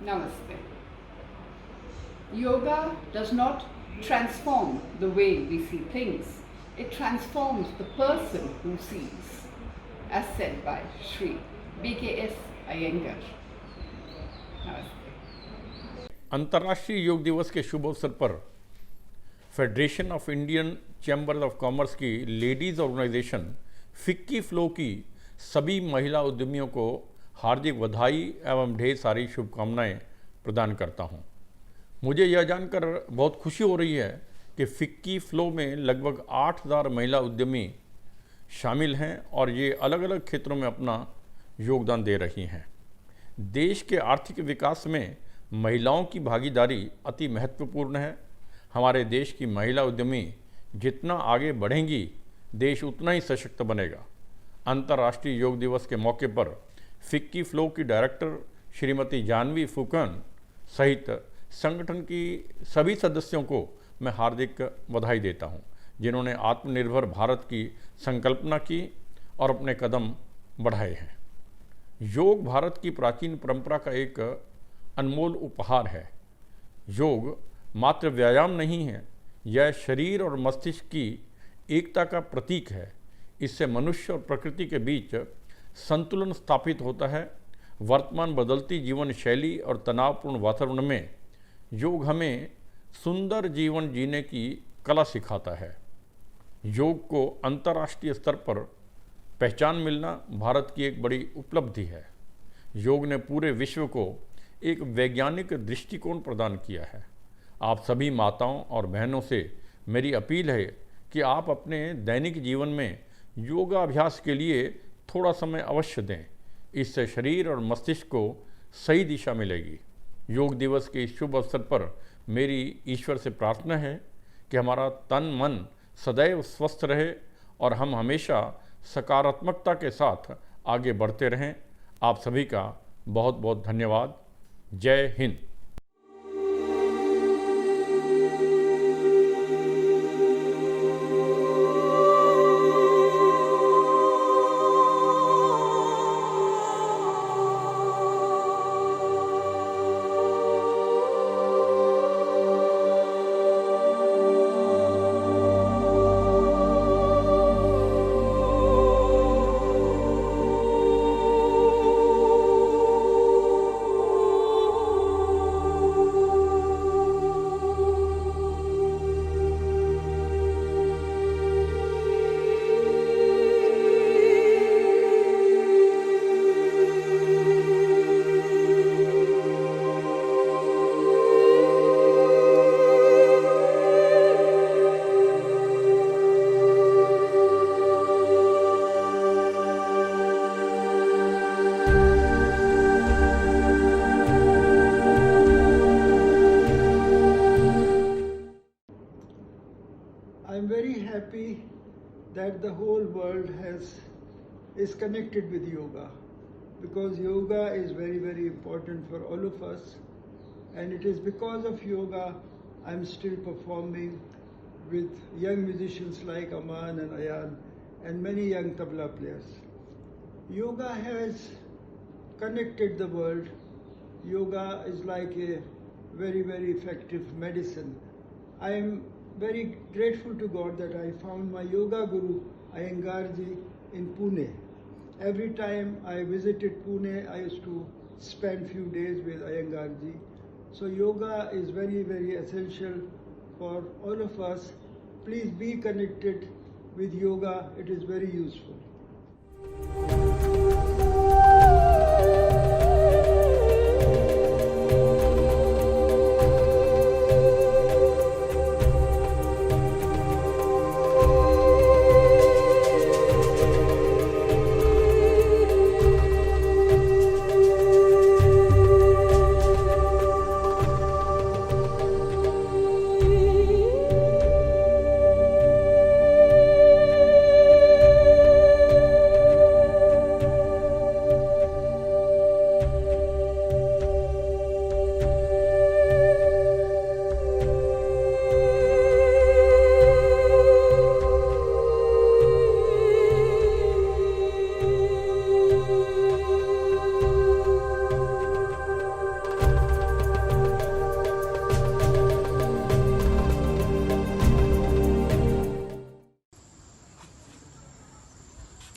Namaste. Yoga does not transform the way we see things. It transforms the person who sees, as said by Sri B.K.S. Iyengar. Namaste. अंतर्राष्ट्रीय योग दिवस के शुभ अवसर पर federation of Indian chamber of commerce की ladies organisation FICCI flow की सभी महिला उद्यमियों को हार्दिक बधाई एवं ढेर सारी शुभकामनाएं प्रदान करता हूं। मुझे यह जानकर बहुत खुशी हो रही है कि फिक्की फ्लो में लगभग 8000 महिला उद्यमी शामिल हैं और ये अलग अलग क्षेत्रों में अपना योगदान दे रही हैं। देश के आर्थिक विकास में महिलाओं की भागीदारी अति महत्वपूर्ण है। हमारे देश की महिला उद्यमी जितना आगे बढ़ेंगी, देश उतना ही सशक्त बनेगा। अंतर्राष्ट्रीय योग दिवस के मौके पर फिक्की फ्लो की डायरेक्टर श्रीमती जानवी फुकन सहित संगठन की सभी सदस्यों को मैं हार्दिक बधाई देता हूं, जिन्होंने आत्मनिर्भर भारत की संकल्पना की और अपने कदम बढ़ाए हैं। योग भारत की प्राचीन परंपरा का एक अनमोल उपहार है। योग मात्र व्यायाम नहीं है, यह शरीर और मस्तिष्क की एकता का प्रतीक है। इससे मनुष्य और प्रकृति के बीच संतुलन स्थापित होता है। वर्तमान बदलती जीवन शैली और तनावपूर्ण वातावरण में योग हमें सुंदर जीवन जीने की कला सिखाता है। योग को अंतर्राष्ट्रीय स्तर पर पहचान मिलना भारत की एक बड़ी उपलब्धि है। योग ने पूरे विश्व को एक वैज्ञानिक दृष्टिकोण प्रदान किया है। आप सभी माताओं और बहनों से मेरी अपील है कि आप अपने दैनिक जीवन में योगाभ्यास के लिए थोड़ा समय अवश्य दें। इससे शरीर और मस्तिष्क को सही दिशा मिलेगी। योग दिवस के इस शुभ अवसर पर मेरी ईश्वर से प्रार्थना है कि हमारा तन मन सदैव स्वस्थ रहे और हम हमेशा सकारात्मकता के साथ आगे बढ़ते रहें। आप सभी का बहुत बहुत धन्यवाद। जय Hind. I'm very happy that the whole world is connected with yoga, because yoga is very, very important for all of us, and it is because of yoga I'm still performing with young musicians like Aman and Ayan and many young tabla players. Yoga has connected the world. Yoga is like a very, very effective medicine. I am very grateful to God that I found my yoga guru Iyengarji in Pune. Every time I visited Pune, I used to spend few days with Iyengarji. So yoga is very, very essential for all of us. Please be connected with yoga. It is very useful.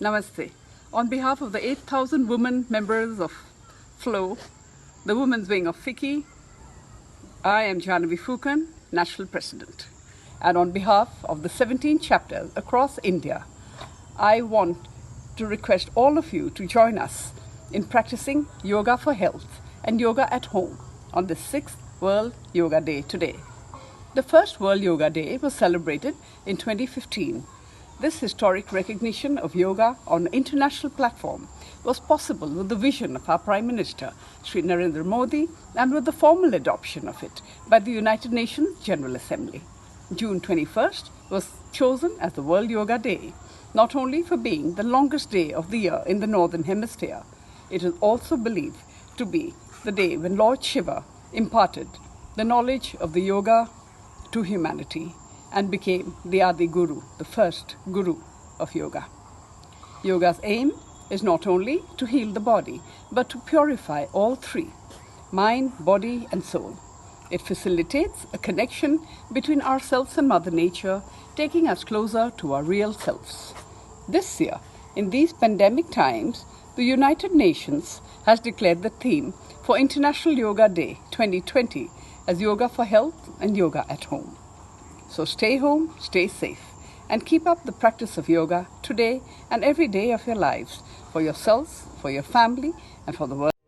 Namaste. On behalf of the 8,000 women members of FLOW, the women's wing of FICCI, I am Janavi Fukan, National President. And on behalf of the 17 chapters across India, I want to request all of you to join us in practicing yoga for health and yoga at home on the 6th World Yoga Day today. The first World Yoga Day was celebrated in 2015. This historic recognition of yoga on an international platform was possible with the vision of our Prime Minister, Sri Narendra Modi, and with the formal adoption of it by the United Nations General Assembly. June 21st was chosen as the World Yoga Day, not only for being the longest day of the year in the Northern Hemisphere, it is also believed to be the day when Lord Shiva imparted the knowledge of the yoga to humanity and became the Adi Guru, the first Guru of yoga. Yoga's aim is not only to heal the body, but to purify all three, mind, body and soul. It facilitates a connection between ourselves and Mother Nature, taking us closer to our real selves. This year, in these pandemic times, the United Nations has declared the theme for International Yoga Day 2020 as Yoga for Health and Yoga at Home. So stay home, stay safe, and keep up the practice of yoga today and every day of your lives for yourselves, for your family, and for the world.